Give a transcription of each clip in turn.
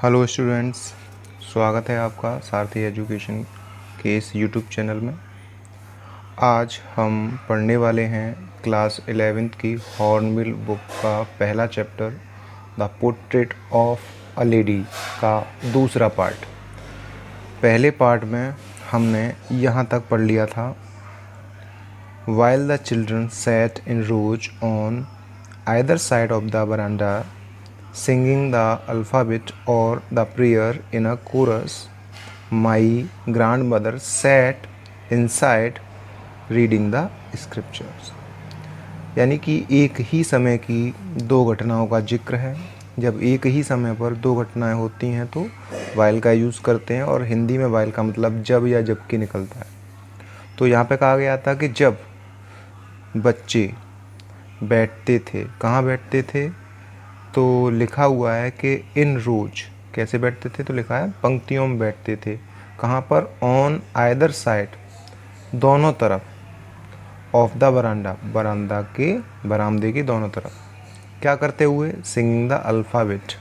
Hello students, स्वागत है आपका सारथी एजुकेशन के इस यूट्यूब चैनल में। आज हम पढ़ने वाले हैं क्लास 11th की हॉर्नबिल बुक का पहला chapter the portrait of a lady का दूसरा पार्ट। पहले पार्ट में हमने यहाँ तक पढ़ लिया था। While the children sat in rows on either side of the veranda singing the alphabet or the prayer in a chorus, my grandmother sat inside reading the scriptures। यानी कि एक ही समय की दो घटनाओं का जिक्र है। जब एक ही समय पर दो घटनाएं होती हैं तो वाइल का यूज़ करते हैं, और हिंदी में वाइल का मतलब जब या जबकि निकलता है। तो यहाँ पे कहा गया था कि जब बच्चे बैठते थे, कहाँ बैठते थे, तो लिखा हुआ है कि इन रोज। कैसे बैठते थे, तो लिखा है पंक्तियों में बैठते थे। कहाँ पर? ऑन आइदर साइड, दोनों तरफ, ऑफ द बरामदा, बरामदे के दोनों तरफ। क्या करते हुए? सिंगिंग द अल्फ़ाबेट,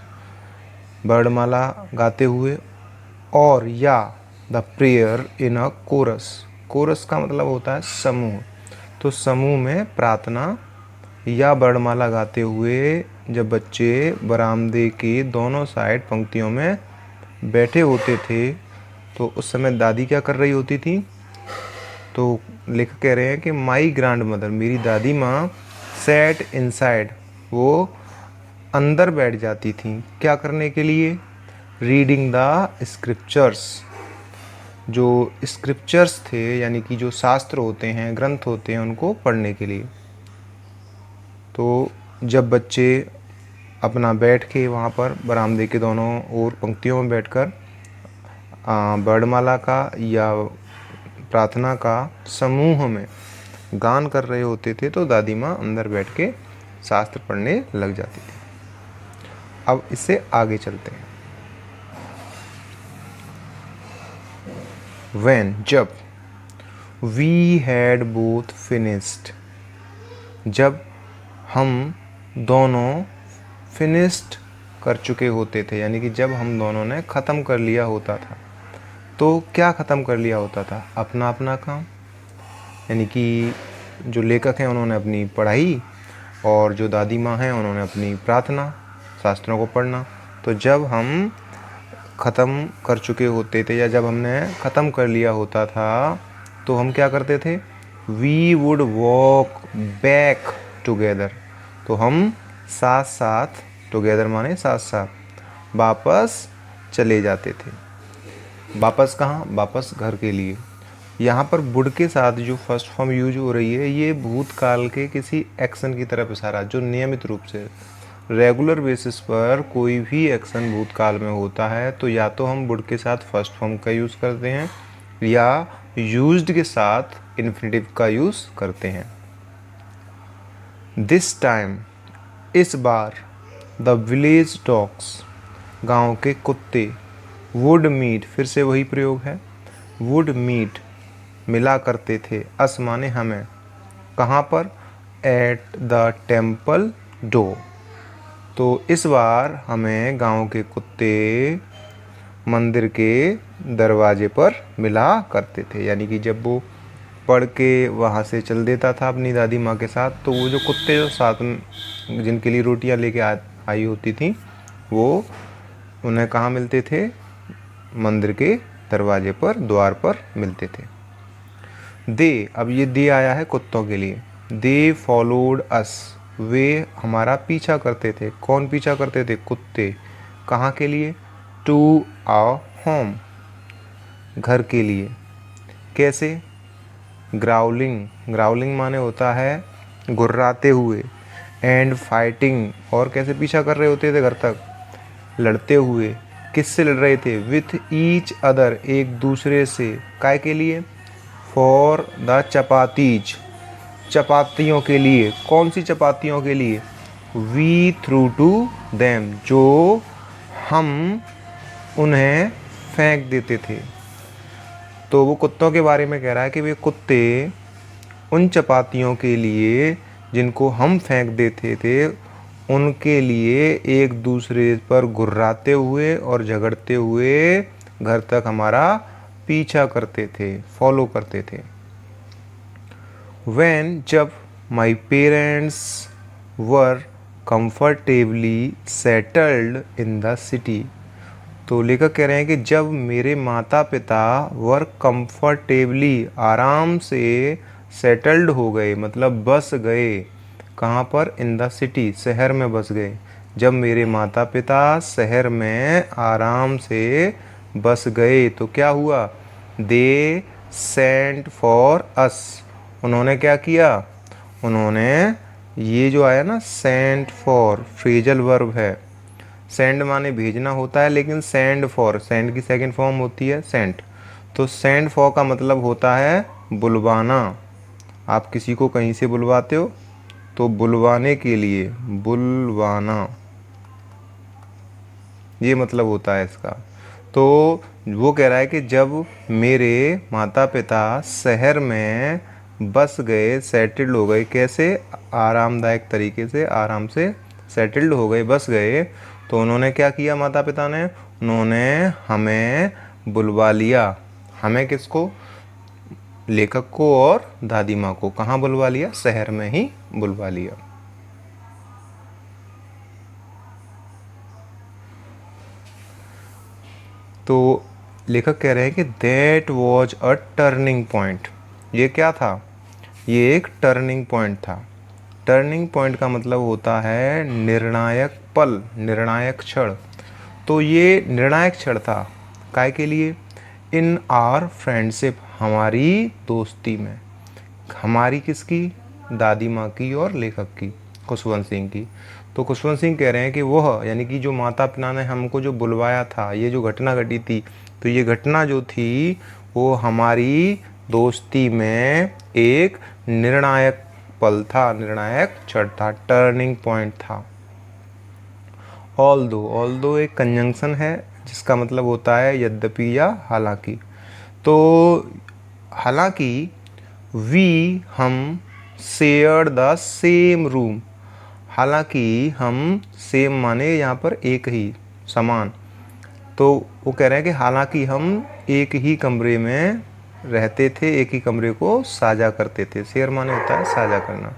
वर्णमाला गाते हुए, और या the prayer in a chorus. Chorus का मतलब होता है समूह। तो समूह में प्रार्थना या वर्णमाला गाते हुए जब बच्चे बरामदे के दोनों साइड पंक्तियों में बैठे होते थे, तो उस समय दादी क्या कर रही होती थी? तो लेखक कह रहे हैं कि माई ग्रैंड मदर, मेरी दादी माँ, सैट इनसाइड, वो अंदर बैठ जाती थी। क्या करने के लिए? Reading the scriptures. जो स्क्रिप्चर्स थे यानी कि जो शास्त्र होते हैं, ग्रंथ होते हैं, उनको पढ़ने के लिए। तो जब बच्चे अपना बैठ के वहाँ पर बरामदे के दोनों ओर पंक्तियों में बैठकर वर्णमाला का या प्रार्थना का समूह में गान कर रहे होते थे, तो दादी माँ अंदर बैठ के शास्त्र पढ़ने लग जाती थी। अब इससे आगे चलते हैं। When, जब, we had both finished, जब हम दोनों फिनिश्ड कर चुके होते थे, यानी कि जब हम दोनों ने ख़त्म कर लिया होता था। तो क्या ख़त्म कर लिया होता था? अपना अपना काम। यानी कि जो लेखक हैं उन्होंने अपनी पढ़ाई, और जो दादी माँ हैं उन्होंने अपनी प्रार्थना, शास्त्रों को पढ़ना। तो जब हम ख़त्म कर चुके होते थे या जब हमने ख़त्म कर लिया होता था, तो हम क्या करते थे? We would walk back together. तो हम साथ साथ, टुगेदर माने साथ साथ, वापस चले जाते थे। वापस कहाँ? वापस घर के लिए। यहाँ पर वुड के साथ जो फर्स्ट फॉर्म यूज हो रही है, ये भूतकाल के किसी एक्शन की तरफ इशारा, जो नियमित रूप से रेगुलर बेसिस पर कोई भी एक्शन भूतकाल में होता है, तो या तो हम वुड के साथ फर्स्ट फॉर्म का यूज़ करते हैं या यूज्ड के साथ इन्फिनेटिव का यूज़ करते हैं। दिस टाइम, इस बार, द विलेज डॉग्स, गांव के कुत्ते, वुड मीट, फिर से वही प्रयोग है, वुड मीट, मिला करते थे, अस माने हमें, कहाँ पर? At the temple door. तो इस बार हमें गांव के कुत्ते मंदिर के दरवाजे पर मिला करते थे। यानी कि जब वो पढ़ के वहाँ से चल देता था अपनी दादी माँ के साथ, तो वो जो कुत्ते जो साथ में जिनके लिए रोटियाँ लेके आई होती थी, वो उन्हें कहाँ मिलते थे? मंदिर के दरवाजे पर, द्वार पर मिलते थे। दे, अब ये दे आया है कुत्तों के लिए। दे फॉलोड अस, वे हमारा पीछा करते थे। कौन पीछा करते थे? कुत्ते। कहाँ के लिए? टू आवर होम, घर के लिए। कैसे? ग्राउलिंग, ग्राउलिंग माने होता है गुर्राते हुए, एंड फाइटिंग, और कैसे पीछा कर रहे होते थे घर तक? लड़ते हुए। किससे लड़ रहे थे? विथ ईच अदर, एक दूसरे से। काय के लिए? फॉर द चपातीज, चपातियों के लिए। कौन सी चपातियों के लिए? वी थ्रू टू देम, जो हम उन्हें फेंक देते थे। तो वो कुत्तों के बारे में कह रहा है कि वे कुत्ते उन चपातियों के लिए जिनको हम फेंक देते थे, उनके लिए एक दूसरे पर गुर्राते हुए और झगड़ते हुए घर तक हमारा पीछा करते थे, फॉलो करते थे। When जब my parents were comfortably settled in the city, तो लेखक कह रहे हैं कि जब मेरे माता पिता वर कंफर्टेबली आराम से सेटल्ड हो गए, मतलब बस गए, कहाँ पर? इन द सिटी, शहर में बस गए। जब मेरे माता पिता शहर में आराम से बस गए तो क्या हुआ? दे सेंट फॉर अस, उन्होंने क्या किया? उन्होंने, ये जो आया ना सेंट फॉर, फ्रेजल वर्ब है। सेंड माने भेजना होता है, लेकिन सेंड फॉर, सेंड की सेकंड फॉर्म होती है सेंट। तो सेंड फॉर का मतलब होता है बुलवाना। आप किसी को कहीं से बुलवाते हो तो बुलवाने के लिए, बुलवाना, ये मतलब होता है इसका। तो वो कह रहा है कि जब मेरे माता पिता शहर में बस गए, सेटल्ड हो गए, कैसे? आरामदायक तरीके से, आराम से सेटल्ड हो गए, बस गए, तो उन्होंने क्या किया? माता पिता ने, उन्होंने हमें बुलवा लिया। हमें किसको? लेखक को और दादी माँ को। कहाँ बुलवा लिया? शहर में ही बुलवा लिया। तो लेखक कह रहे हैं कि that was a turning point. ये क्या था? ये एक टर्निंग पॉइंट था। टर्निंग पॉइंट का मतलब होता है निर्णायक पल, निर्णायक क्षण। तो ये निर्णायक क्षण था काय के लिए? इन आवर फ्रेंडशिप, हमारी दोस्ती में। हमारी किसकी? दादी माँ की और लेखक की, खुशवंत सिंह की। तो खुशवंत सिंह कह रहे हैं कि वह, यानी कि जो माता पिता ने हमको जो बुलवाया था, ये जो घटना घटी थी, तो ये घटना जो थी वो हमारी दोस्ती में एक निर्णायक पल था, निर्णायक क्षण था, टर्निंग पॉइंट था। ऑल्दो एक कंजंक्शन है जिसका मतलब होता है यद्यपि या हालांकि। तो हालांकि वी, हम, शेयर द सेम रूम, हालांकि हम, सेम माने यहाँ पर एक ही, समान। तो वो कह रहे हैं कि हालांकि हम एक ही कमरे में रहते थे, एक ही कमरे को साझा करते थे। शेयर माने होता है साझा करना।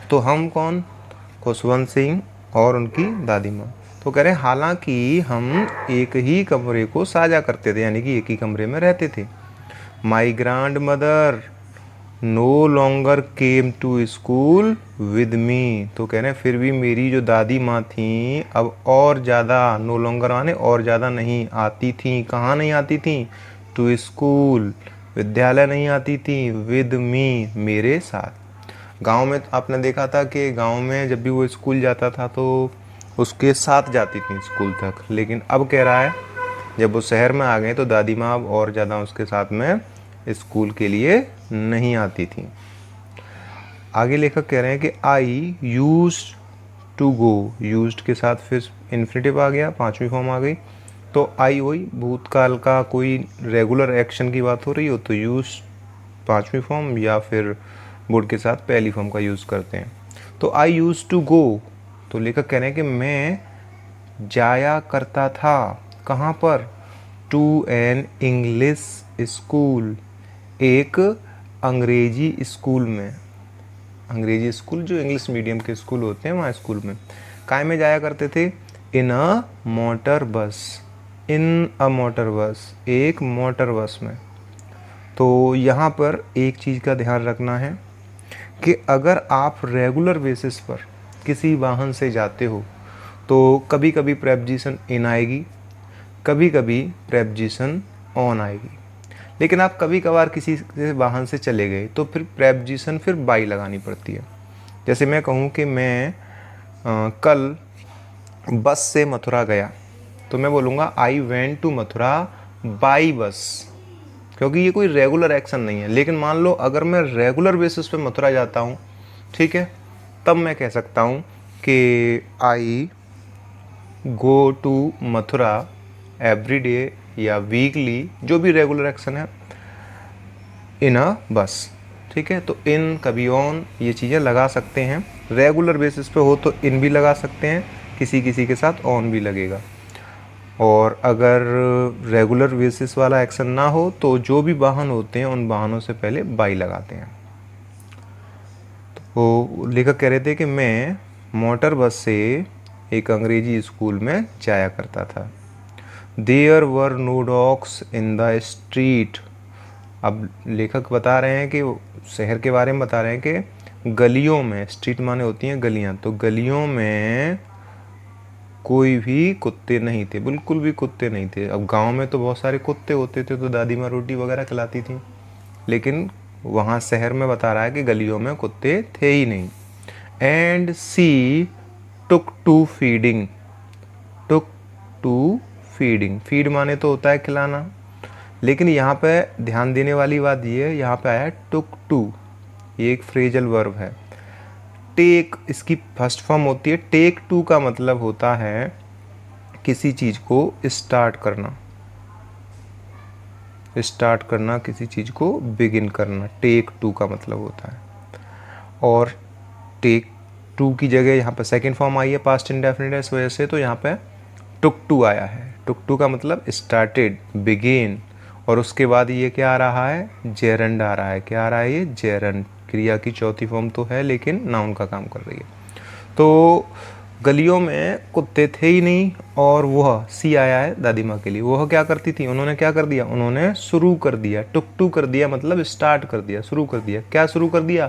तो हम कौन? खुशवंत सिंह और उनकी दादी माँ। तो कह रहे हैं हालांकि हम एक ही कमरे को साझा करते थे, यानी कि एक ही कमरे में रहते थे। My grandmother no longer came to school with me. तो कह रहे हैं फिर भी मेरी जो दादी माँ थी अब और ज़्यादा, नो लॉन्गर माने और ज़्यादा नहीं आती थी। कहाँ नहीं आती थी? टू स्कूल, विद्यालय नहीं आती थी, विद मी, मेरे साथ। गांव में आपने देखा था कि गांव में जब भी वो स्कूल जाता था तो उसके साथ जाती थी स्कूल तक, लेकिन अब कह रहा है जब वो शहर में आ गए तो दादी माँ अब और ज़्यादा उसके साथ में स्कूल के लिए नहीं आती थी। आगे लेखक कह रहे हैं कि आई यूज टू गो, यूज्ड के साथ फिर इन्फिनेटिव आ गया, पांचवी फॉर्म आ गई। तो आई वही भूतकाल का कोई रेगुलर एक्शन की बात हो रही हो तो यूज पांचवी फॉर्म, या फिर वुड के साथ पहली फॉर्म का यूज़ करते हैं। तो आई यूज टू गो, तो लेखक कह रहे हैं कि मैं जाया करता था, कहाँ पर? टू एन इंग्लिश स्कूल, एक अंग्रेजी स्कूल में। अंग्रेजी स्कूल जो इंग्लिश मीडियम के स्कूल होते हैं वहाँ स्कूल में काय में जाया करते थे? इन अ मोटर बस, इन अ मोटर बस, एक मोटर बस में। तो यहाँ पर एक चीज़ का ध्यान रखना है कि अगर आप रेगुलर बेसिस पर किसी वाहन से जाते हो तो कभी कभी प्रेपोजिशन इन आएगी, कभी कभी प्रेपोजिशन ऑन आएगी। लेकिन आप कभी कभार किसी वाहन से चले गए तो फिर प्रेपोजिशन फिर बाई लगानी पड़ती है। जैसे मैं कहूँ कि मैं कल बस से मथुरा गया, तो मैं बोलूँगा I went to Mathura by bus, क्योंकि ये कोई रेगुलर एक्शन नहीं है। लेकिन मान लो अगर मैं रेगुलर बेसिस पे मथुरा जाता हूँ, ठीक है, तब मैं कह सकता हूँ कि I go to Mathura every day या वीकली, जो भी रेगुलर एक्शन है, इन अ बस। ठीक है, तो इन कभी ऑन ये चीज़ें लगा सकते हैं। रेगुलर बेसिस पे हो तो इन भी लगा सकते हैं, किसी किसी के साथ ऑन भी लगेगा। और अगर रेगुलर बेसिस वाला एक्शन ना हो तो जो भी वाहन होते हैं उन वाहनों से पहले बाई लगाते हैं। तो लेखक कह रहे थे कि मैं मोटर बस से एक अंग्रेजी स्कूल में जाया करता था। There were no dogs in the street. अब लेखक बता रहे हैं कि शहर के बारे में बता रहे हैं कि गलियों में, स्ट्रीट माने होती हैं गलियां, तो गलियों में कोई भी कुत्ते नहीं थे, बिल्कुल भी कुत्ते नहीं थे। अब गांव में तो बहुत सारे कुत्ते होते थे तो दादी माँ रोटी वगैरह खिलाती थी, लेकिन वहाँ शहर में बता रहा है कि गलियों में कुत्ते थे ही नहीं। And she took to feeding. Took to feeding, feed माने तो होता है खिलाना, लेकिन यहाँ पे ध्यान देने वाली बात ये है, यहाँ पे आया टुक टू, ये एक फ्रेजल वर्ब है। टेक इसकी फर्स्ट फॉर्म होती है। टेक टू का मतलब होता है किसी चीज़ को स्टार्ट करना, स्टार्ट करना, किसी चीज़ को बिगिन करना, टेक टू का मतलब होता है। और टेक टू की जगह यहाँ पर सेकेंड फॉर्म आई है पास्ट इंडेफिनिट इस वजह से, तो यहाँ पे टुक टू आया है। टुक टू का मतलब स्टार्टेड, बिगिन, और उसके बाद ये क्या आ रहा है, जेरंड आ रहा है। क्या आ रहा है ये, जेरंड। क्रिया की चौथी फॉर्म तो है लेकिन नाउन का काम कर रही है। तो गलियों में कुत्ते थे ही नहीं, और वह सी आया है दादी माँ के लिए। वह क्या करती थी, उन्होंने क्या कर दिया, उन्होंने शुरू कर दिया। टुक टू कर दिया मतलब स्टार्ट कर दिया, शुरू कर दिया। क्या शुरू कर दिया,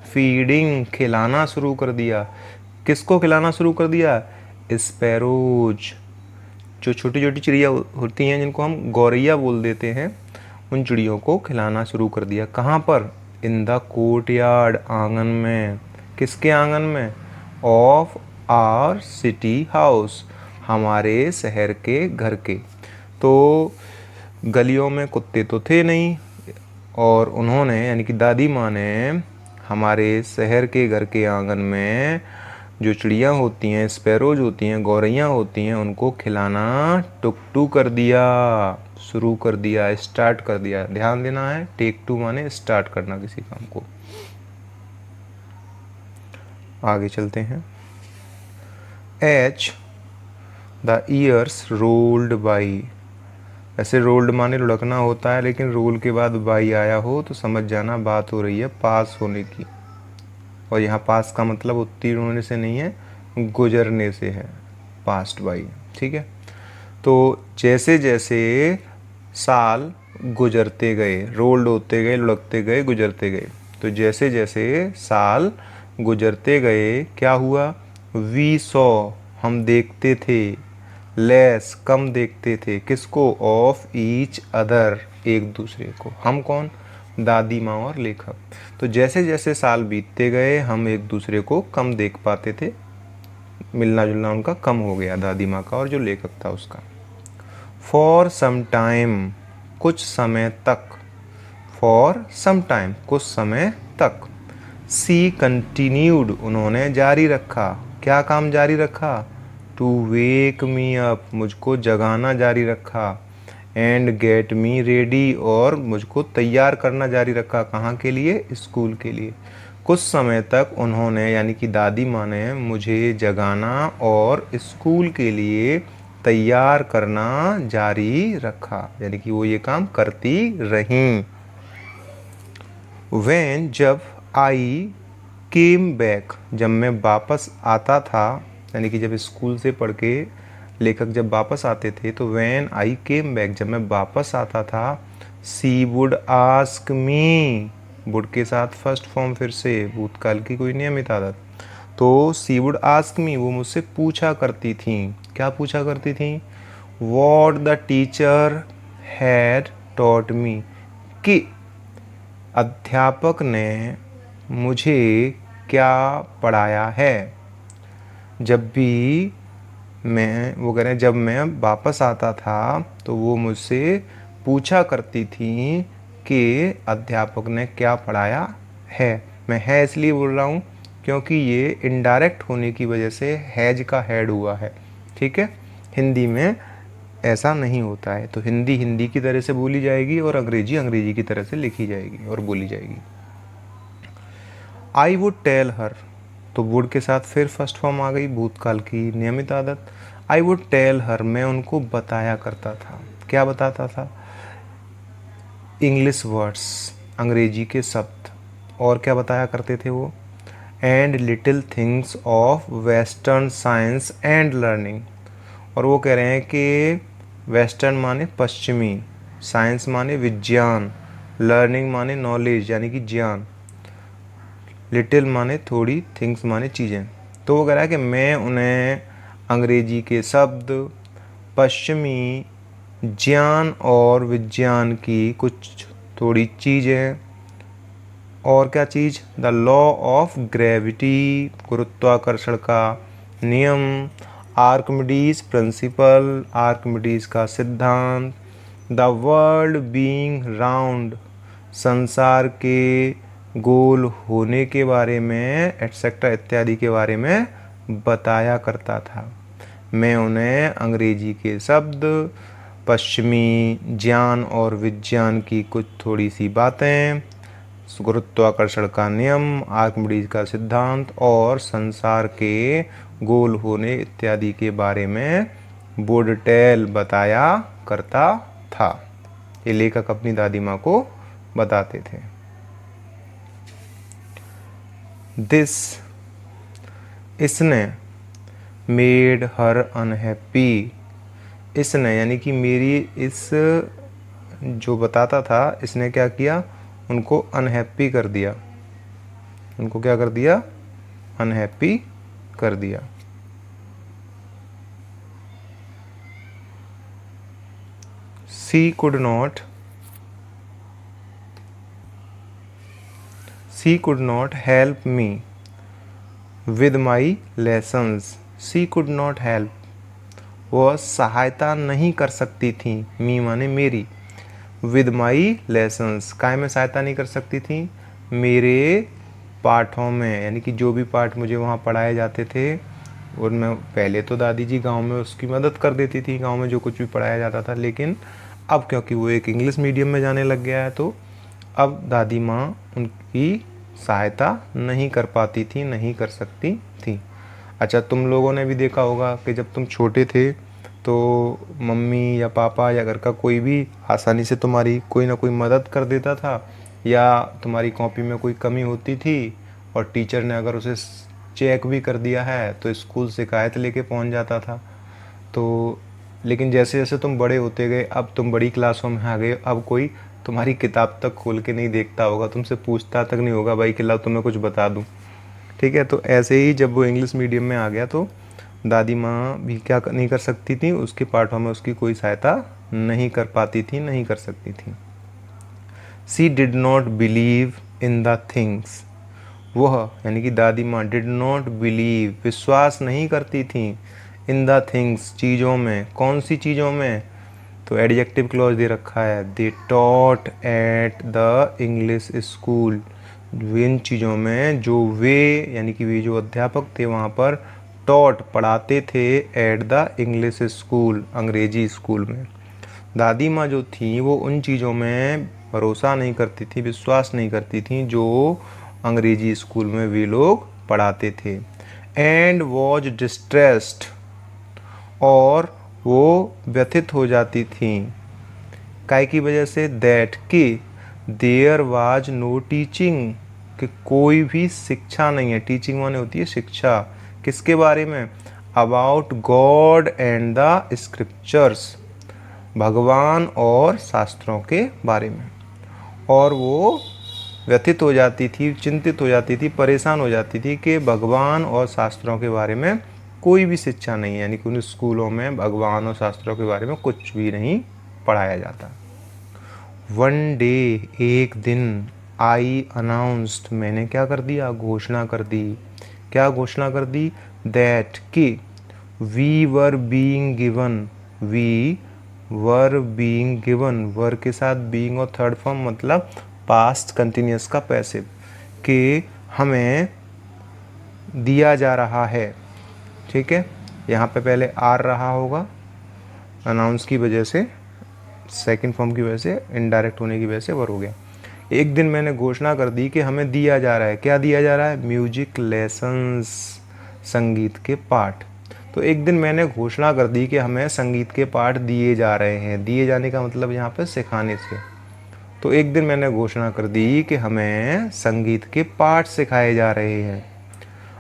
फीडिंग, खिलाना शुरू कर दिया। किसको खिलाना शुरू कर दिया, स्पैरोज, जो छोटी छोटी चिड़िया होती हैं जिनको हम गौरैया बोल देते हैं, उन चिड़ियों को खिलाना शुरू कर दिया। कहाँ पर, इन द कोर्टयार्ड, आंगन में। किसके आंगन में, ऑफ आवर सिटी हाउस, हमारे शहर के घर के। तो गलियों में कुत्ते तो थे नहीं, और उन्होंने यानी कि दादी माँ ने हमारे शहर के घर के आंगन में जो चिड़िया होती हैं, स्पैरोज होती हैं, गौरैया होती हैं, उनको खिलाना टुक टू कर दिया, शुरू कर दिया, स्टार्ट कर दिया। ध्यान देना है, टेक टू माने स्टार्ट करना किसी काम को। आगे चलते हैं। H the years rolled by. ऐसे रोल्ड माने लुढ़कना होता है, लेकिन रोल के बाद बाई आया हो तो समझ जाना बात हो रही है पास होने की। और यहाँ पास का मतलब उत्तीर्ण होने से नहीं है, गुजरने से है, पास्ट बाई। ठीक है। तो जैसे जैसे साल गुजरते गए, रोल्ड होते गए, लुढ़कते गए, गुजरते गए, तो जैसे जैसे साल गुजरते गए क्या हुआ, वी सॉ, हम देखते थे, लेस, कम देखते थे, किसको, ऑफ ईच अदर, एक दूसरे को। हम कौन, दादी माँ और लेखक। तो जैसे जैसे साल बीतते गए हम एक दूसरे को कम देख पाते थे, मिलना जुलना उनका कम हो गया, दादी माँ का और जो लेखक था उसका। फॉर सम टाइम, कुछ समय तक, फॉर सम टाइम, कुछ समय तक। सी कंटिन्यूड, उन्होंने जारी रखा। क्या काम जारी रखा, टू वेक मी अप, मुझको जगाना जारी रखा। एंड गेट मी रेडी, और मुझको तैयार करना जारी रखा। कहाँ के लिए, स्कूल के लिए। कुछ समय तक उन्होंने यानी कि दादी माँ ने मुझे जगाना और स्कूल के लिए तैयार करना जारी रखा, यानी कि वो ये काम करती रहीं। When, जब, आई केम बैक, जब मैं वापस आता था, यानी कि जब स्कूल से पढ़ के लेखक जब वापस आते थे, तो व्हेन आई केम बैक, जब मैं वापस आता था, सी वुड आस्क मी, वुड के साथ फर्स्ट फॉर्म फिर से, भूतकाल की कोई नियमित आदत। तो सी वुड आस्क मी, वो मुझसे पूछा करती थी। क्या पूछा करती थी, what the teacher had taught me, कि अध्यापक ने मुझे क्या पढ़ाया है। जब भी मैं, वो कह रहे हैं, जब मैं वापस आता था तो वो मुझसे पूछा करती थी कि अध्यापक ने क्या पढ़ाया है। मैं है इसलिए बोल रहा हूँ क्योंकि ये इनडायरेक्ट होने की वजह से हैज का हैड हुआ है। ठीक है, हिंदी में ऐसा नहीं होता है। तो हिंदी हिंदी की तरह से बोली जाएगी और अंग्रेजी अंग्रेजी की तरह से लिखी जाएगी और बोली जाएगी। आई वुड टेल हर, तो वुड के साथ फिर फर्स्ट फॉर्म आ गई, भूतकाल की नियमित आदत। आई वुड टेल हर, मैं उनको बताया करता था। क्या बताता था? इंग्लिश वर्ड्स, अंग्रेजी के शब्द। और क्या बताया करते थे वो? And little things of western science and learning. और वो कह रहे हैं कि वेस्टर्न माने पश्चिमी, साइंस माने विज्ञान, लर्निंग माने नॉलेज यानी कि ज्ञान, लिटिल माने थोड़ी, थिंग्स माने चीज़ें। तो वो कह रहा है कि मैं उन्हें अंग्रेजी के शब्द, पश्चिमी ज्ञान और विज्ञान की कुछ थोड़ी चीज़ें, और क्या चीज़? द लॉ ऑफ ग्रेविटी, गुरुत्वाकर्षण का नियम, आर्किमिडीज प्रिंसिपल, आर्किमिडीज का सिद्धांत, द वर्ल्ड बीइंग राउंड, संसार के गोल होने के बारे में, एटसेट्रा इत्यादि के बारे में बताया करता था। मैं उन्हें अंग्रेजी के शब्द, पश्चिमी ज्ञान और विज्ञान की कुछ थोड़ी सी बातें, गुरुत्वाकर्षण का नियम, आर्किमिडीज का सिद्धांत और संसार के गोल होने इत्यादि के बारे में वुड टेल बताया करता था। ये लेखक अपनी दादी माँ को बताते थे। दिस, इसने, मेड हर अनहैप्पी, इसने यानी कि मेरी इस जो बताता था इसने क्या किया? उनको अनहैप्पी कर दिया। उनको क्या कर दिया? अनहैप्पी कर दिया। She could not help me with my lessons. She could not help, वह सहायता नहीं कर सकती थी, मी माने मेरी, विद माई लेसन्स, काय में सहायता नहीं कर सकती थी? मेरे पाठों में, यानी कि जो भी पाठ मुझे वहाँ पढ़ाए जाते थे। और मैं पहले तो दादी जी गांव में उसकी मदद कर देती थी, गांव में जो कुछ भी पढ़ाया जाता था, लेकिन अब क्योंकि वो एक इंग्लिश मीडियम में जाने लग गया है तो अब दादी माँ उनकी सहायता नहीं कर पाती थी, नहीं कर सकती थी। अच्छा, तुम लोगों ने भी देखा होगा कि जब तुम छोटे थे तो मम्मी या पापा या घर का कोई भी आसानी से तुम्हारी कोई ना कोई मदद कर देता था, या तुम्हारी कॉपी में कोई कमी होती थी और टीचर ने अगर उसे चेक भी कर दिया है तो स्कूल शिकायत लेके पहुंच जाता था। तो लेकिन जैसे जैसे तुम बड़े होते गए, अब तुम बड़ी क्लासों में आ गए, अब कोई तुम्हारी किताब तक खोल के नहीं देखता होगा, तुमसे पूछता तक नहीं होगा भाई कि लाओ तुम्हें कुछ बता दूँ। ठीक है, तो ऐसे ही जब वो इंग्लिश मीडियम में आ गया तो दादी माँ भी क्या नहीं कर सकती थी, उसके पाठों में उसकी कोई सहायता नहीं कर पाती थी, नहीं कर सकती थी। She did not believe in the things, वह यानी कि दादी माँ डिड नॉट बिलीव, विश्वास नहीं करती थी, इन द थिंग्स, चीज़ों में। कौन सी चीज़ों में? तो एडजेक्टिव क्लॉज दे रखा है, they taught at the English school, इन चीज़ों में जो वे यानी कि वे जो अध्यापक थे वहाँ पर टॉट पढ़ाते थे, एट द इंग्लिश स्कूल, अंग्रेजी स्कूल में। दादी माँ जो थी वो उन चीज़ों में भरोसा नहीं करती थी, विश्वास नहीं करती थी जो अंग्रेजी स्कूल में वे लोग पढ़ाते थे। एंड वॉज डिस्ट्रेस्ड, और वो व्यथित हो जाती थी, काय की वजह से? दैट, कि देयर वाज नो टीचिंग, कि कोई भी शिक्षा नहीं है। टीचिंग माने होती है शिक्षा, किसके बारे में? About God and the scriptures, भगवान और शास्त्रों के बारे में। और वो व्यथित हो जाती थी, चिंतित हो जाती थी, परेशान हो जाती थी कि भगवान और शास्त्रों के बारे में कोई भी शिक्षा नहीं है, यानी कि उन स्कूलों में भगवान और शास्त्रों के बारे में कुछ भी नहीं पढ़ाया जाता। वन डे, एक दिन, आई अनाउंस्ड, मैंने क्या कर दिया? घोषणा कर दी। क्या घोषणा कर दी? दैट, कि we were being given, we were being given, were के साथ बीइंग और थर्ड फॉर्म मतलब पास्ट कंटिन्यूस का पैसिव, कि हमें दिया जा रहा है। ठीक है, यहाँ पे पहले आर रहा होगा अनाउंस की वजह से, सेकंड फॉर्म की वजह से, इनडायरेक्ट होने की वजह से वर हो गया, एक दिन मैंने घोषणा कर दी कि हमें दिया जा रहा है, क्या दिया जा रहा है? म्यूजिक लेसन्स, संगीत के पाठ। तो एक दिन मैंने घोषणा कर दी कि हमें संगीत के पाठ दिए जा रहे हैं। दिए जाने का मतलब यहाँ पे सिखाने से। तो एक दिन मैंने घोषणा कर दी कि हमें संगीत के पाठ सिखाए जा रहे हैं।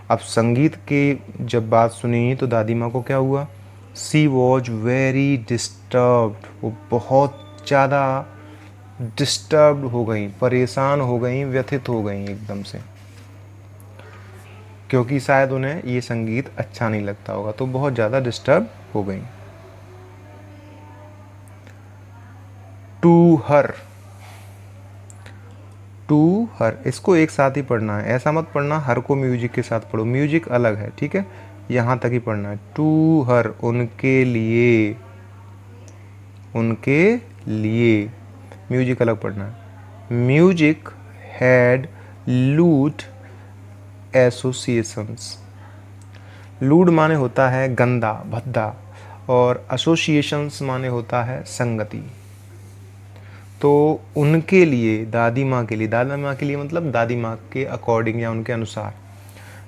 अब संगीत की जब बात सुनी तो दादी माँ को क्या हुआ? सी वॉज वेरी डिस्टर्ब्ड, वो बहुत ज़्यादा डिस्टर्ब्ड हो गई, परेशान हो गई, व्यथित हो गई एकदम से, क्योंकि शायद उन्हें ये संगीत अच्छा नहीं लगता होगा, तो बहुत ज़्यादा डिस्टर्ब हो गई। टू हर, टू हर, इसको एक साथ ही पढ़ना है, ऐसा मत पढ़ना हर को म्यूजिक के साथ पढ़ो, म्यूजिक अलग है, ठीक है, यहाँ तक ही पढ़ना है। टू हर, उनके लिए, उनके लिए, म्यूजिक अलग पढ़ना है। Music had loud associations. Loud माने होता है गंदा, भद्दा, और एसोसिएशंस माने होता है संगति। तो उनके लिए, दादी माँ के लिए, दादी माँ के लिए मतलब दादी माँ के अकॉर्डिंग या उनके अनुसार,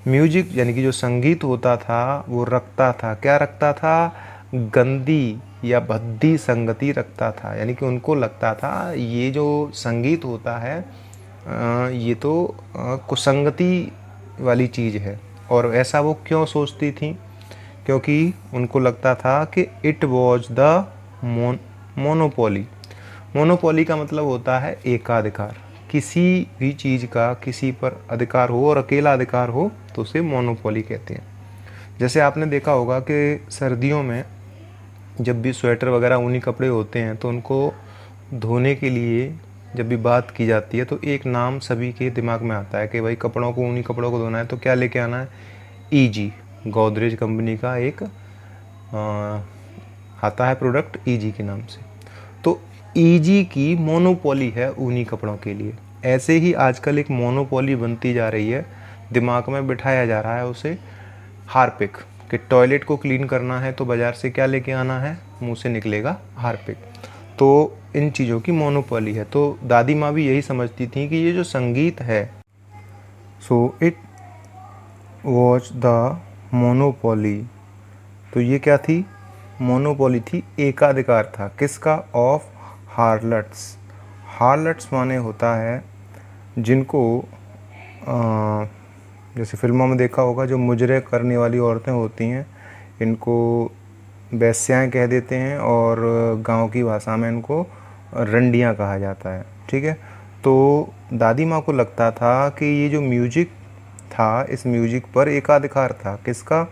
म्यूजिक यानी कि जो संगीत होता था वो रखता था, क्या रखता था? गंदी या भद्दी संगति रखता था। यानी कि उनको लगता था ये जो संगीत होता है ये तो कुसंगति वाली चीज़ है। और ऐसा वो क्यों सोचती थी? क्योंकि उनको लगता था कि it was the monopoly. Monopoly का मतलब होता है एकाधिकार, किसी भी चीज़ का किसी पर अधिकार हो और अकेला अधिकार हो तो उसे मोनोपोली कहते हैं। जैसे आपने देखा होगा कि सर्दियों में जब भी स्वेटर वगैरह ऊनी कपड़े होते हैं तो उनको धोने के लिए जब भी बात की जाती है तो एक नाम सभी के दिमाग में आता है कि भाई कपड़ों को, ऊनी कपड़ों को धोना है तो क्या लेके आना है? ईजी, गोदरेज कंपनी का एक आता है प्रोडक्ट ईजी के नाम से। तो ईजी की मोनोपोली है ऊनी कपड़ों के लिए। ऐसे ही आजकल एक मोनोपोली बनती जा रही है, दिमाग में बिठाया जा रहा है उसे, हार्पिक, कि टॉयलेट को क्लीन करना है तो बाज़ार से क्या लेके आना है? मुंह से निकलेगा हार्पिक। तो इन चीज़ों की मोनोपोली है। तो दादी माँ भी यही समझती थी कि ये जो संगीत है, so it was the monopoly, तो ये क्या थी? मोनोपोली थी, एकाधिकार था, किसका? ऑफ हार्लट्स। हार्लट्स माने होता है जिनको जैसे फिल्मों में देखा होगा, जो मुजरे करने वाली औरतें होती हैं इनको वेश्याएं कह देते हैं, और गांव की भाषा में इनको रंडियां कहा जाता है, ठीक है। तो दादी माँ को लगता था कि ये जो म्यूजिक था, इस म्यूजिक पर एकाधिकार था, किसका?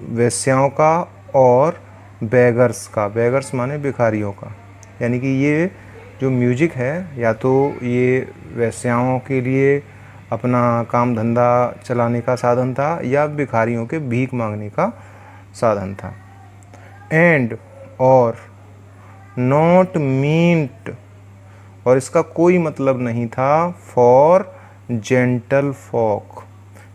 वेश्याओं का और बेगर्स का। बेगर्स माने भिखारियों का। यानी कि ये जो म्यूजिक है या तो ये वेश्याओं के लिए अपना काम धंधा चलाने का साधन था या भिखारियों के भीख मांगने का साधन था। एंड और नॉट मीन्ट, और इसका कोई मतलब नहीं था for gentle folk.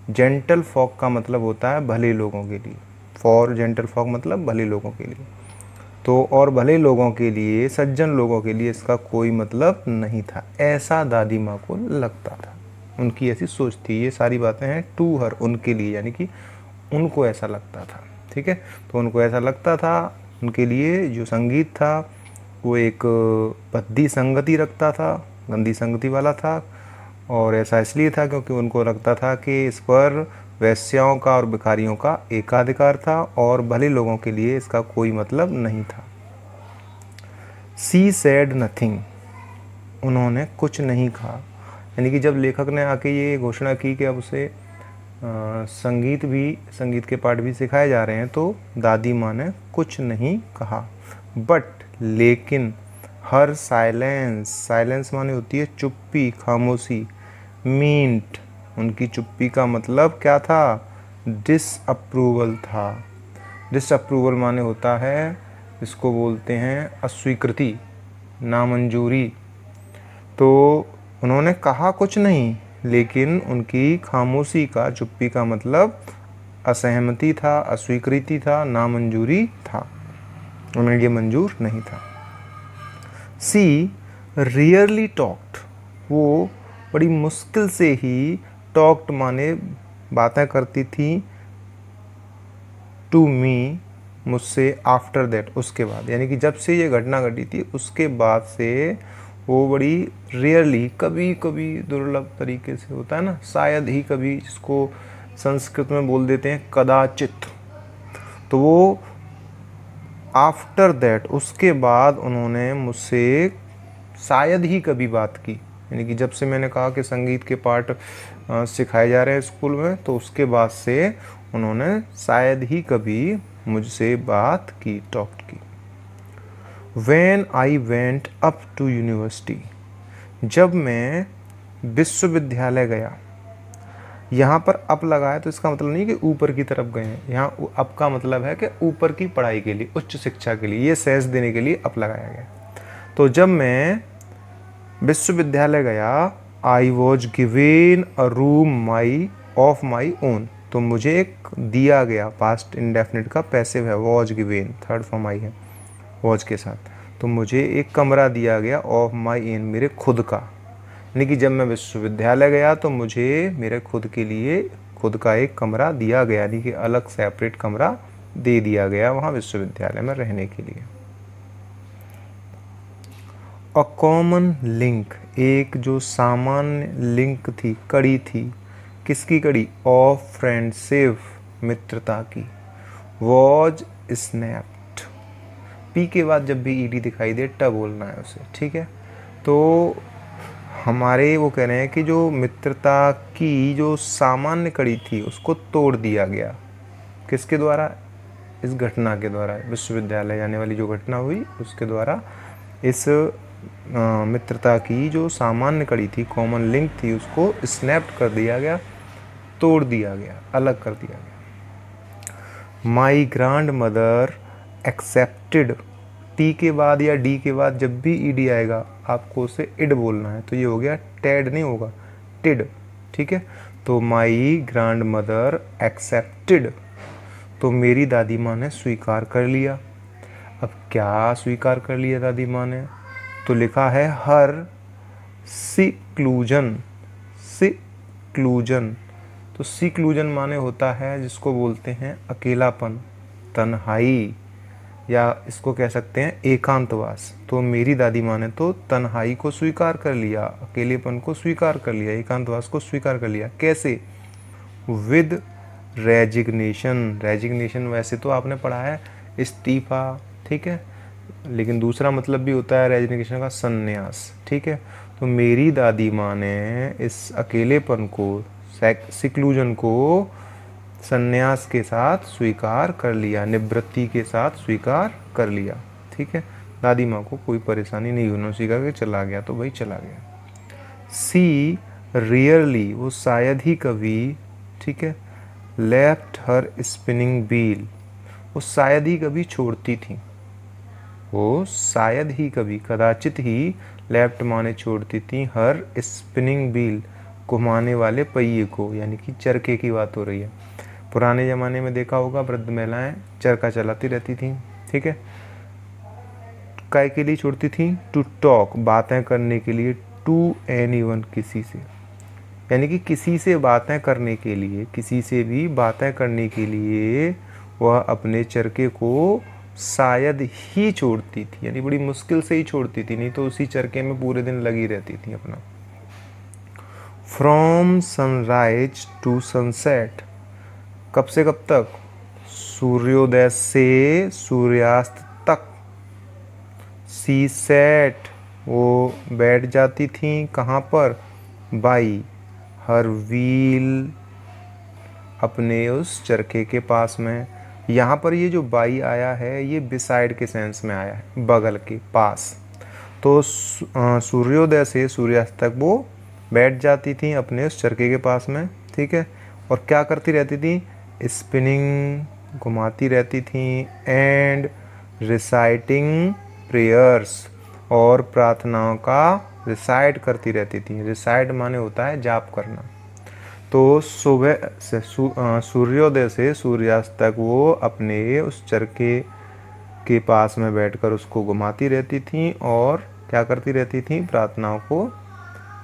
Gentle folk का मतलब होता है भले लोगों के लिए। फॉर जेंटल फॉक मतलब भले लोगों के लिए। तो और भले लोगों के लिए, सज्जन लोगों के लिए इसका कोई मतलब नहीं था, ऐसा दादी माँ को लगता था, उनकी ऐसी सोच थी। ये सारी बातें हैं टू हर, उनके लिए, यानी कि उनको ऐसा लगता था, ठीक है। तो उनको ऐसा लगता था, उनके लिए जो संगीत था वो एक भद्दी संगति रखता था, गंदी संगति वाला था। और ऐसा इसलिए था क्योंकि उनको लगता था कि इस पर वेश्याओं का और भिखारियों का एकाधिकार था और भले लोगों के लिए इसका कोई मतलब नहीं था। सी सेड नथिंग, उन्होंने कुछ नहीं कहा। यानी कि जब लेखक ने आके ये घोषणा की कि अब उसे संगीत के पाठ भी सिखाए जा रहे हैं, तो दादी माँ ने कुछ नहीं कहा। बट लेकिन हर साइलेंस, साइलेंस माने होती है चुप्पी, खामोशी। मीन्ट, उनकी चुप्पी का मतलब क्या था? डिसअप्रूवल था। डिसअप्रूवल माने होता है, इसको बोलते हैं अस्वीकृति, नामंजूरी। तो उन्होंने कहा कुछ नहीं, लेकिन उनकी खामोशी का, चुप्पी का मतलब असहमति था, अस्वीकृति था, नामंजूरी था, उन्हें ये मंजूर नहीं था। सी रियरली टॉक्ड, वो बड़ी मुश्किल से ही टॉक्ड माने बातें करती थी टू मी मुझसे आफ्टर दैट उसके बाद, यानी कि जब से ये घटना घटी थी उसके बाद से वो बड़ी रेयरली, कभी कभी दुर्लभ तरीके से होता है ना, शायद ही कभी, जिसको संस्कृत में बोल देते हैं कदाचित, तो वो आफ्टर दैट उसके बाद उन्होंने मुझसे शायद ही कभी बात की, यानी कि जब से मैंने कहा कि संगीत के पार्ट सिखाए जा रहे हैं स्कूल में, तो उसके बाद से उन्होंने शायद ही कभी मुझसे बात की, टॉक की। When I went up to university, जब मैं विश्वविद्यालय गया, यहाँ पर अप लगा है तो इसका मतलब नहीं कि ऊपर की तरफ गए हैं, यहाँ अप का मतलब है कि ऊपर की पढ़ाई के लिए, उच्च शिक्षा के लिए, ये सेंस देने के लिए अप लगाया गया। तो जब मैं विश्वविद्यालय गया, I was given a room of my own, तो मुझे एक दिया गया, पास्ट इंडेफिनिट का पैसिव है, was given, third form I है वॉज के साथ, तो मुझे एक कमरा दिया गया ऑफ माई ओन, मेरे खुद का, यानी कि जब मैं विश्वविद्यालय गया तो मुझे मेरे खुद के लिए खुद का एक कमरा दिया गया, यानी कि अलग सेपरेट कमरा दे दिया गया वहाँ विश्वविद्यालय में रहने के लिए। अ कॉमन लिंक, एक जो सामान्य लिंक थी, कड़ी थी, किसकी कड़ी, ऑफ फ्रेंडशिप, मित्रता की, वॉज स्नैप्ड, पी के बाद जब भी ईडी दिखाई दे ट बोलना है उसे, ठीक है। तो हमारे वो कह रहे हैं कि जो मित्रता की जो सामान्य कड़ी थी उसको तोड़ दिया गया, किसके द्वारा, इस घटना के द्वारा, विश्वविद्यालय जाने वाली जो घटना हुई उसके द्वारा इस मित्रता की जो सामान्य कड़ी थी, कॉमन लिंक थी, उसको स्नैप्ड कर दिया गया, तोड़ दिया गया, अलग कर दिया गया। माई ग्रांड मदर एक्सेप्टेड, टी के बाद या डी के बाद जब भी ईडी आएगा आपको उसे इड बोलना है, तो ये हो गया टेड, नहीं होगा टिड, ठीक है। तो माई ग्रांड मदर एक्सेप्टेड, तो मेरी दादी माँ ने स्वीकार कर लिया। अब क्या स्वीकार कर लिया दादी माँ ने, तो लिखा है हर सिक्लूजन, सिक्लूजन, तो सिक्लूजन माने होता है जिसको बोलते हैं अकेलापन, तन्हाई, या इसको कह सकते हैं एकांतवास। तो मेरी दादी माँ ने तो तन्हाई को स्वीकार कर लिया, अकेलेपन को स्वीकार कर लिया, एकांतवास को स्वीकार कर लिया। कैसे, विद रेजिग्नेशन, रेजिग्नेशन वैसे तो आपने पढ़ा है इस्तीफा, ठीक है, लेकिन दूसरा मतलब भी होता है रेजिग्नेशन का संन्यास, ठीक है। तो मेरी दादी माँ ने इस अकेलेपन को, सिक्लूजन को संन्यास के साथ स्वीकार कर लिया, निवृत्ति के साथ स्वीकार कर लिया, ठीक है। दादी माँ को कोई परेशानी नहीं, उन्होंने स्वीकार के चला गया तो भाई चला गया। सी रियरली, वो शायद ही कभी, ठीक है, लेफ्ट हर स्पिनिंग व्हील, वो शायद ही कभी छोड़ती थी, वो शायद ही कभी, कदाचित ही, लेफ्ट माने छोड़ती थी, हर स्पिनिंग व्हील, घुमाने वाले पहिए को, यानी कि चरखे की बात हो रही है। पुराने ज़माने में देखा होगा वृद्ध महिलाएं चरखा चलाती रहती थीं, ठीक है। काय के लिए छोड़ती थी, टू टॉक, बातें करने के लिए, टू एनीवन, किसी से, यानी कि किसी से बातें करने के लिए, किसी से भी बातें करने के लिए वह अपने चरखे को शायद ही छोड़ती थी, यानी बड़ी मुश्किल से ही छोड़ती थी, नहीं तो उसी चरखे में पूरे दिन लगी रहती थी अपना। फ्रॉम सनराइज टू सनसेट, कब से कब तक, सूर्योदय से सूर्यास्त तक। सी सेट, वो बैठ जाती थी कहाँ पर, बाई हर व्हील, अपने उस चरखे के पास में। यहाँ पर ये जो बाई आया है ये बिसाइड के सेंस में आया है, बगल के पास। तो सूर्योदय से सूर्यास्त तक वो बैठ जाती थी अपने उस चरखे के पास में, ठीक है। और क्या करती रहती थी, स्पिनिंग, घुमाती रहती थी, एंड रिसाइटिंग प्रेयर्स, और प्रार्थनाओं का रिसाइट करती रहती थी। रिसाइट माने होता है जाप करना। तो सुबह से सूर्योदय से सूर्यास्त तक वो अपने उस चरखे के पास में बैठकर उसको घुमाती रहती थी और क्या करती रहती थी, प्रार्थनाओं को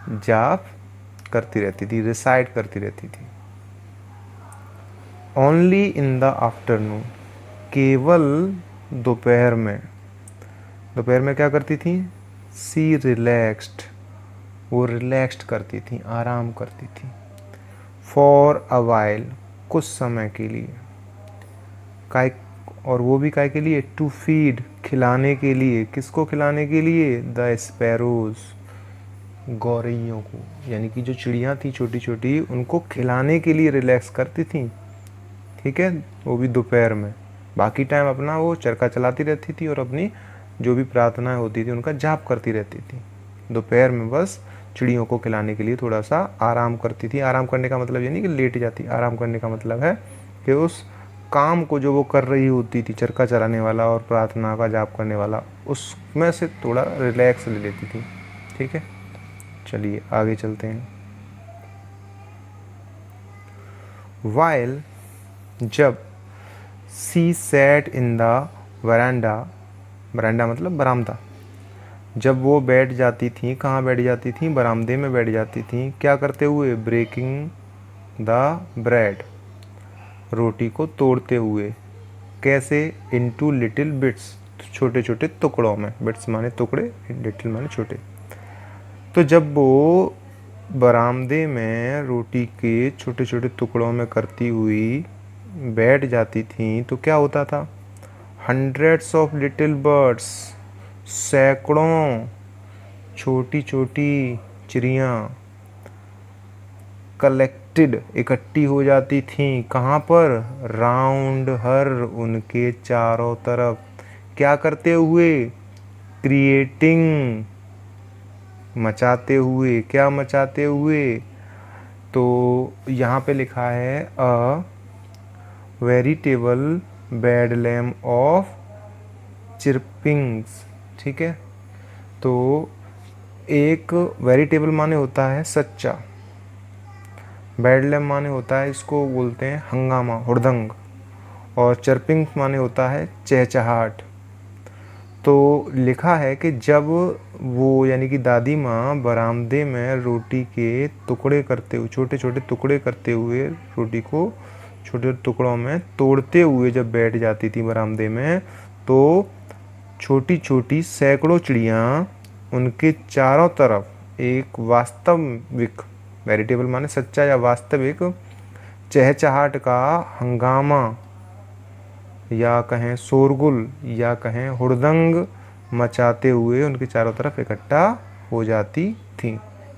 जाप करती रहती थी, रिसाइट करती रहती थी। ओनली इन द आफ्टरनून, केवल दोपहर में। दोपहर में क्या करती थी? सी रिलैक्स्ड, वो रिलैक्स्ड करती थी, आराम करती थी। फॉर अ वाइल, कुछ समय के लिए। काय, और वो भी काय के लिए? टू फीड, खिलाने के लिए। किसको खिलाने के लिए? द स्पैरोज, गौरैयों को, यानी कि जो चिड़िया थी छोटी छोटी, उनको खिलाने के लिए रिलैक्स करती थी। ठीक है, वो भी दोपहर में। बाकी टाइम अपना वो चरखा चलाती रहती थी और अपनी जो भी प्रार्थनाएं होती थी उनका जाप करती रहती थी। दोपहर में बस चिड़ियों को खिलाने के लिए थोड़ा सा आराम करती थी। आराम करने का मतलब ये नहीं कि लेट जाती, आराम करने का मतलब है कि उस काम को जो वो कर रही होती थी, चरखा चलाने वाला और प्रार्थना का जाप करने वाला, उसमें से थोड़ा रिलैक्स ले लेती थी। ठीक है, चलिए आगे चलते हैं। वाइल, जब सी सैट इन द वरांडा, वरांडा मतलब बरामदा, जब वो बैठ जाती थी, कहाँ बैठ जाती थी? बरामदे में बैठ जाती थी। क्या करते हुए? ब्रेकिंग द ब्रेड, रोटी को तोड़ते हुए। कैसे? इनटू लिटिल बिट्स, छोटे छोटे टुकड़ों में। बिट्स माने टुकड़े, लिटिल माने छोटे। तो जब वो बरामदे में रोटी के छोटे छोटे टुकड़ों में करती हुई बैठ जाती थी तो क्या होता था? हंड्रेड्स ऑफ लिटिल बर्ड्स, सैकड़ों छोटी छोटी चिड़ियाँ, कलेक्टेड, इकट्ठी हो जाती थी। कहाँ पर? राउंड हर, उनके चारों तरफ। क्या करते हुए? क्रिएटिंग, मचाते हुए। क्या मचाते हुए? तो यहाँ पे लिखा है अ वेरिटेबल बेडलैम ऑफ चिरपिंग्स। ठीक है, तो एक वेरिटेबल माने होता है सच्चा, बेडलैम माने होता है, इसको बोलते हैं हंगामा, हुड़दंग, और चर्पिंग माने होता है चहचहाट। तो लिखा है कि जब वो यानी कि दादी माँ बरामदे में रोटी के टुकड़े करते हुए, छोटे छोटे टुकड़े करते हुए, रोटी को छोटे टुकड़ों में तोड़ते हुए जब बैठ जाती थी बरामदे में, तो छोटी छोटी सैकड़ों चिड़ियाँ उनके चारों तरफ एक वास्तविक, वेरिटेबल माने सच्चा या वास्तविक, चहचहाट का हंगामा या कहें शोरगुल या कहें हुड़दंग मचाते हुए उनके चारों तरफ इकट्ठा हो जाती थी।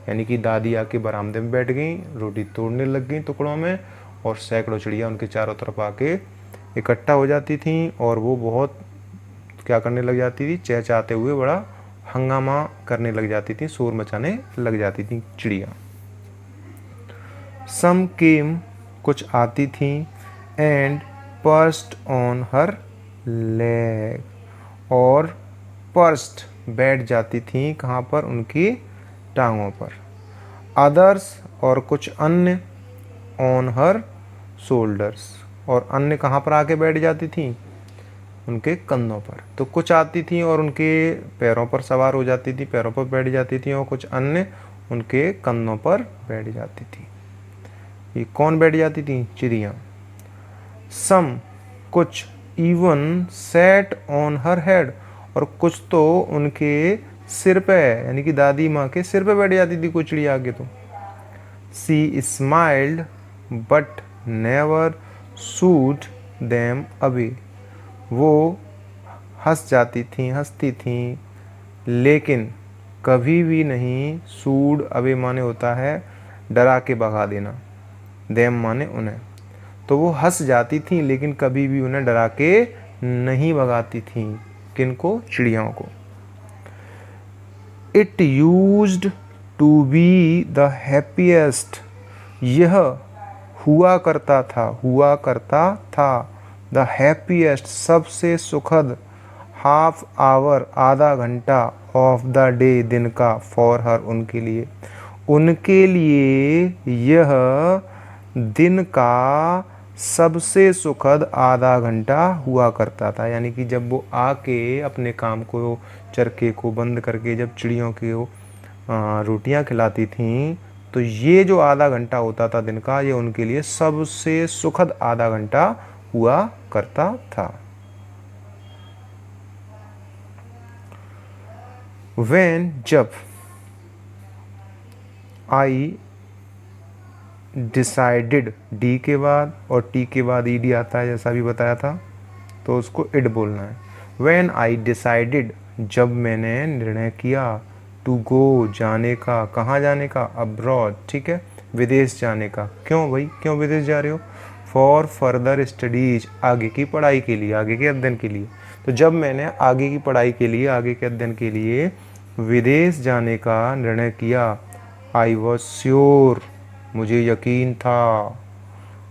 यानी कि दादी आके बरामदे में बैठ गई, रोटी तोड़ने लग गई टुकड़ों में, और सैकड़ों चिड़िया उनके चारों तरफ आके इकट्ठा हो जाती थी और वो बहुत क्या करने लग जाती थी? चहचहाते हुए बड़ा हंगामा करने लग जाती थी, शोर मचाने लग जाती थी चिड़िया। सम केम, कुछ आती थी, and pursed on her leg, और पर्स्ट बैठ जाती थी। कहाँ पर? उनकी टांगों पर। अदर्स, और कुछ अन्य, ऑन हर शोल्डर्स, और अन्य कहाँ पर आके बैठ जाती थी? उनके कंधों पर। तो कुछ आती थी और उनके पैरों पर सवार हो जाती थी, पैरों पर बैठ जाती थी, और कुछ अन्य उनके कंधों पर बैठ जाती थी। ये कौन बैठ जाती थी? चिड़िया। सम, कुछ, even set on her head, और कुछ तो उनके सिर पे, यानी कि दादी माँ के सिर पे बैठ जाती थी कुछ चिड़िया आगे। तो she smiled but never shooed them away, वो हंस जाती थी, हंसती थी, लेकिन कभी भी नहीं, शूड अवे माने होता है डरा के भगा देना, देम माने उन्हें। तो वो हंस जाती थी लेकिन कभी भी उन्हें डरा के नहीं भगाती थी। किनको? चिड़ियों को। It used to be the happiest, यह हुआ करता था, द हैप्पीएस्ट, सबसे सुखद, हाफ आवर, आधा घंटा, ऑफ द डे, दिन का, फॉर हर, उनके लिए, यह दिन का सबसे सुखद आधा घंटा हुआ करता था। यानी कि जब वो आके अपने काम को, चरखे को बंद करके जब चिड़ियों को रोटियां खिलाती थीं, तो ये जो आधा घंटा होता था दिन का, ये उनके लिए सबसे सुखद आधा घंटा हुआ करता था। जब आई डिसाइडेड, डी के बाद और टी के बाद ईडी आता है जैसा भी बताया था, तो उसको इड बोलना है। व्हेन आई डिसाइडेड, जब मैंने निर्णय किया, टू गो, जाने का, कहाँ जाने का, अब्रॉड, ठीक है, विदेश जाने का। क्यों भाई, क्यों विदेश जा रहे हो? फॉर फर्दर स्टडीज, आगे की पढ़ाई के लिए, आगे के अध्ययन के लिए। तो जब मैंने आगे की पढ़ाई के लिए, आगे के अध्ययन के लिए विदेश जाने का निर्णय किया, आई वॉज श्योर, मुझे यकीन था,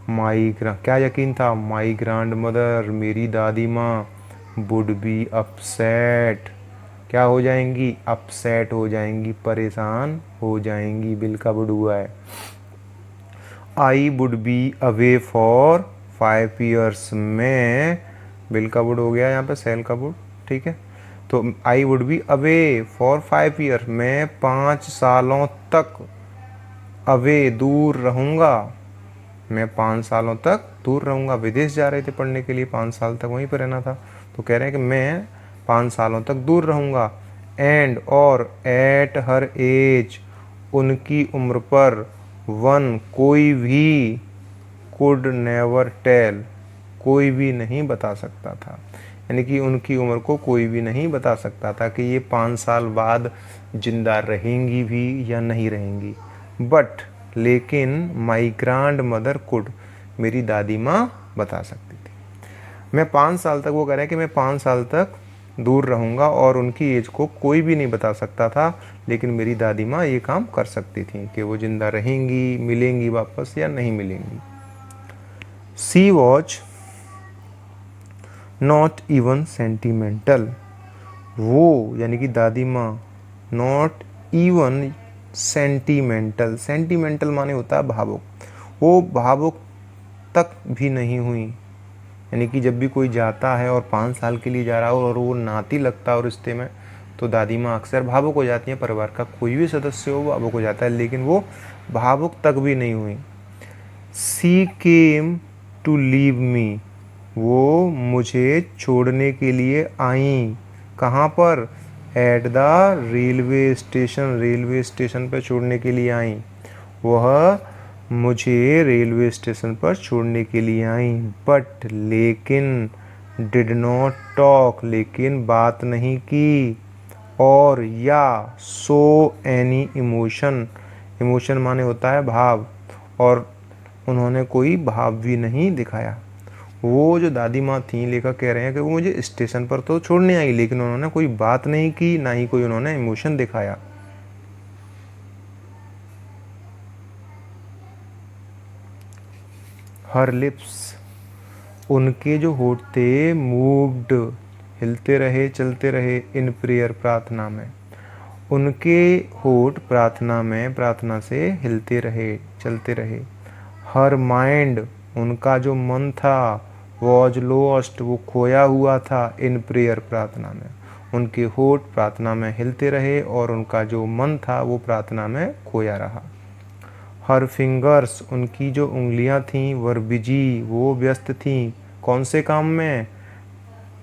क्या यकीन था? माई ग्रैंड मदर, मेरी दादी माँ, वुड बी अपसेट, क्या हो जाएंगी? अपसेट हो जाएंगी, परेशान हो जाएंगी। बिल का वुड हुआ है। I would be away for 5 years, में बिल का वुड हो गया यहाँ पे, सेल का वुड, ठीक है। तो I would be away for 5 years, मैं 5 सालों तक अवे, दूर रहूँगा, मैं 5 सालों तक दूर रहूँगा। विदेश जा रहे थे पढ़ने के लिए, 5 साल तक वहीं पर रहना था, तो कह रहे हैं कि मैं 5 सालों तक दूर रहूँगा। एंड, और, एट हर एज, उनकी उम्र पर, वन, कोई भी, कुड नेवर टेल, कोई भी नहीं बता सकता था, यानी कि उनकी उम्र को कोई भी नहीं बता सकता था कि ये 5 साल बाद जिंदा रहेंगी भी या नहीं रहेंगी। बट, लेकिन, माई ग्रैंड मदर कुड, मेरी दादी माँ बता सकती थी। मैं 5 साल तक, वो कह रहे हैं कि मैं 5 साल तक दूर रहूँगा और उनकी एज को कोई भी नहीं बता सकता था, लेकिन मेरी दादी माँ ये काम कर सकती थी कि वो जिंदा रहेंगी, मिलेंगी वापस या नहीं मिलेंगी। सी वॉज नॉट इवन सेंटिमेंटल, वो यानी कि दादी माँ, नॉट इवन सेंटिमेंटल, सेंटिमेंटल माने होता है भावुक, वो भावुक तक भी नहीं हुई, यानी कि जब भी कोई जाता है और 5 साल के लिए जा रहा हो और वो नाती लगता है रिश्ते में, तो दादी माँ अक्सर भावुक हो जाती हैं। परिवार का कोई भी सदस्य हो भावुक हो जाता है, लेकिन वो भावुक तक भी नहीं हुई। सी केम टू लीव मी, वो मुझे छोड़ने के लिए आई, कहाँ पर? At the railway station, railway station पर छोड़ने के लिए आई, वह मुझे रेलवे स्टेशन पर छोड़ने के लिए आई। बट, लेकिन, डिड नॉट टॉक, लेकिन बात नहीं की, और, या, शो एनी इमोशन, इमोशन माने होता है भाव, और उन्होंने कोई भाव भी नहीं दिखाया। वो जो दादी माँ थी, लेखक कह रहे हैं कि वो मुझे स्टेशन पर तो छोड़ने आई, लेकिन उन्होंने कोई बात नहीं की, ना ही कोई उन्होंने इमोशन दिखाया। हर लिप्स, उनके जो होठ थे, मूव्ड, हिलते रहे, चलते रहे, इन प्रेयर, प्रार्थना में, उनके होठ प्रार्थना में, प्रार्थना से हिलते रहे, चलते रहे। हर माइंड, उनका जो मन था, वॉज लॉस्ट, वो खोया हुआ था, इन प्रेयर, प्रार्थना में, उनके होठ प्रार्थना में हिलते रहे और उनका जो मन था वो प्रार्थना में खोया रहा। हर फिंगर्स, उनकी जो उंगलियां थीं, वर बिजी, वो व्यस्त थीं, कौन से काम में?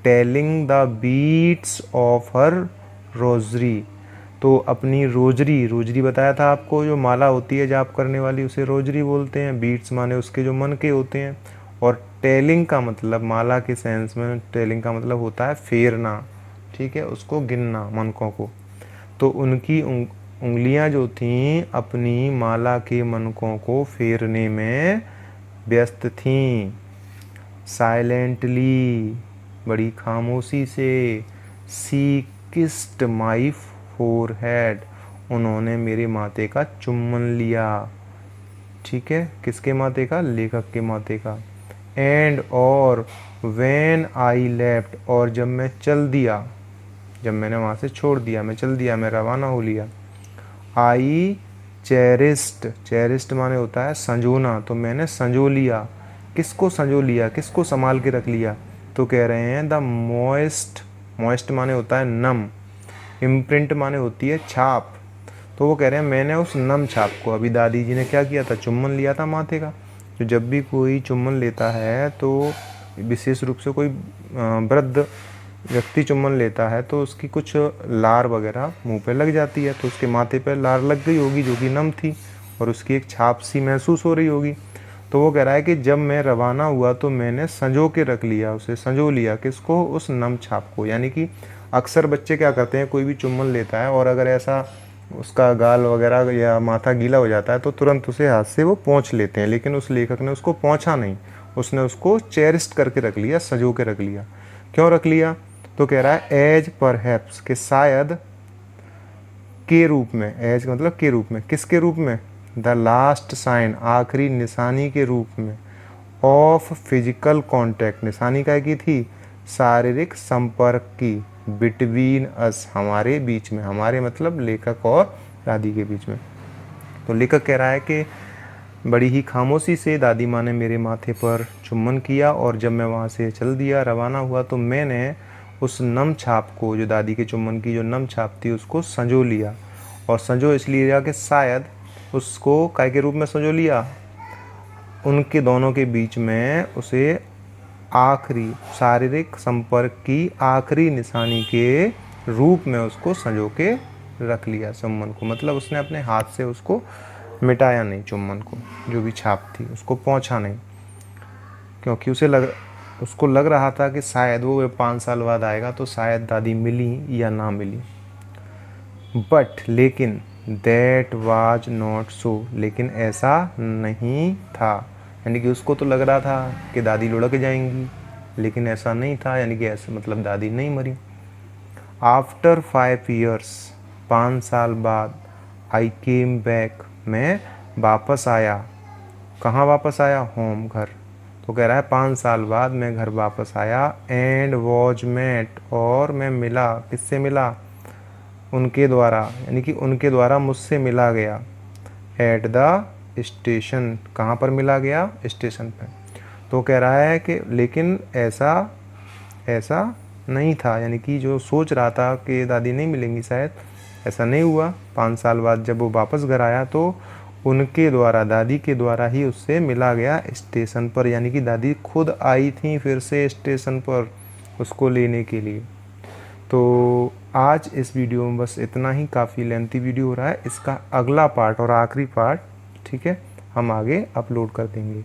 Telling the beads of her rosary, तो अपनी रोजरी, रोजरी बताया था आपको, जो माला होती है जाप करने वाली, उसे रोजरी बोलते हैं। बीट्स माने उसके जो मन के होते हैं, और टेलिंग का मतलब, माला के सेंस में टेलिंग का मतलब होता है फेरना, ठीक है, उसको गिनना, मनकों को। तो उनकी उंगलियां जो थीं अपनी माला के मनकों को फेरने में व्यस्त थीं। साइलेंटली, बड़ी खामोशी से, सी किस्ड माई फोरहेड, उन्होंने मेरे माथे का चुम्बन लिया, ठीक है, किसके माथे का? लेखक के माथे का। एंड, और, व्हेन आई लेफ्ट, और जब मैं चल दिया, जब मैंने वहाँ से छोड़ दिया, मैं चल दिया, मैं रवाना हो लिया। आई चेरिस्ड, चेरिस्ड माने होता है संजोना, तो मैंने संजो लिया, किसको संजो लिया, किसको संभाल के रख लिया? तो कह रहे हैं द मॉइस्ट, मॉइस्ट माने होता है नम, इम्प्रिंट माने होती है छाप, तो वो कह रहे हैं मैंने उस नम छाप को, अभी दादी जी ने क्या किया था, चुम्बन लिया था माथे का। तो जब भी कोई चुम्बन लेता है तो विशेष रूप से कोई वृद्ध व्यक्ति चुम्बन लेता है तो उसकी कुछ लार वगैरह मुंह पे लग जाती है, तो उसके माथे पे लार लग गई होगी जो कि नम थी और उसकी एक छाप सी महसूस हो रही होगी। तो वो कह रहा है कि जब मैं रवाना हुआ तो मैंने संजो के रख लिया, उसे संजो लिया, किसको, उस नम छाप को। यानी कि अक्सर बच्चे क्या करते हैं, कोई भी चुम्बन लेता है और अगर ऐसा उसका गाल वगैरह या माथा गीला हो जाता है तो तुरंत उसे हाथ से वो पोंछ लेते हैं, लेकिन उस लेखक ने उसको पोंछा नहीं, उसने उसको चेरिस्ट करके रख लिया, संजो के रख लिया। क्यों रख लिया, तो कह रहा है एज परहैप्स, कि शायद के रूप में, एज मतलब के रूप में, किसके रूप में, द लास्ट साइन, आखिरी निशानी के रूप में, ऑफ फिजिकल कॉन्टैक्ट, निशानी काय की थी, शारीरिक संपर्क की, बिटवीन अस, हमारे बीच में, हमारे मतलब लेखक और दादी के बीच में। तो लेखक कह रहा है कि बड़ी ही खामोशी से दादी माँ ने मेरे माथे पर चुम्बन किया और जब मैं वहाँ से चल दिया, रवाना हुआ, तो मैंने उस नम छाप को, जो दादी के चुम्बन की जो नम छाप थी, उसको संजो लिया। और संजो इसलिए लिया कि शायद उसको काय के रूप में संजो लिया, उनके दोनों के बीच में उसे आखिरी शारीरिक संपर्क की आखिरी निशानी के रूप में उसको संजो के रख लिया चुम्बन को। मतलब उसने अपने हाथ से उसको मिटाया नहीं, चुम्बन को, जो भी छाप थी उसको पोंछा नहीं, क्योंकि उसको लग रहा था कि शायद वो 5 साल बाद आएगा तो शायद दादी मिली या ना मिली। बट लेकिन दैट वाज नॉट सो, लेकिन ऐसा नहीं था। यानी कि उसको तो लग रहा था कि दादी लुढ़क जाएंगी, लेकिन ऐसा नहीं था, यानी कि ऐसे मतलब दादी नहीं मरी। आफ्टर 5 years, 5 साल बाद, आई केम बैक, मैं वापस आया। कहाँ वापस आया, होम, घर। तो कह रहा है 5 साल बाद मैं घर वापस आया, एंड वॉज मेट, और मैं मिला, किससे मिला, उनके द्वारा, यानी कि उनके द्वारा मुझसे मिला गया, एट द स्टेशन, कहाँ पर मिला गया, स्टेशन पर। तो कह रहा है कि लेकिन ऐसा नहीं था, यानी कि जो सोच रहा था कि दादी नहीं मिलेंगी शायद, ऐसा नहीं हुआ। 5 साल बाद जब वो वापस घर आया तो उनके द्वारा, दादी के द्वारा ही उससे मिला गया स्टेशन पर, यानी कि दादी खुद आई थी फिर से स्टेशन पर उसको लेने के लिए। तो आज इस वीडियो में बस इतना ही, काफ़ी लेंथी वीडियो हो रहा है। इसका अगला पार्ट और आखिरी पार्ट, ठीक है, हम आगे अपलोड कर देंगे।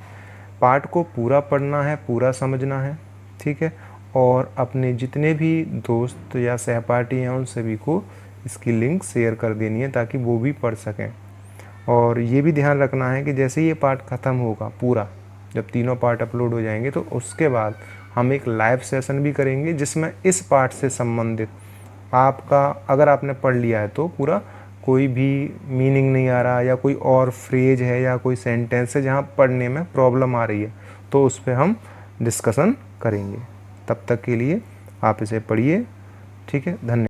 पार्ट को पूरा पढ़ना है, पूरा समझना है, ठीक है, और अपने जितने भी दोस्त या सहपाठी हैं उन सभी को इसकी लिंक शेयर कर देनी है ताकि वो भी पढ़ सकें। और ये भी ध्यान रखना है कि जैसे ये पार्ट ख़त्म होगा पूरा, जब तीनों पार्ट अपलोड हो जाएंगे तो उसके बाद हम एक लाइव सेशन भी करेंगे जिसमें इस पार्ट से संबंधित आपका, अगर आपने पढ़ लिया है तो पूरा, कोई भी मीनिंग नहीं आ रहा या कोई और फ्रेज है या कोई सेंटेंस है जहाँ पढ़ने में प्रॉब्लम आ रही है, तो उस पर हम डिस्कशन करेंगे। तब तक के लिए आप इसे पढ़िए, ठीक है, धन्यवाद।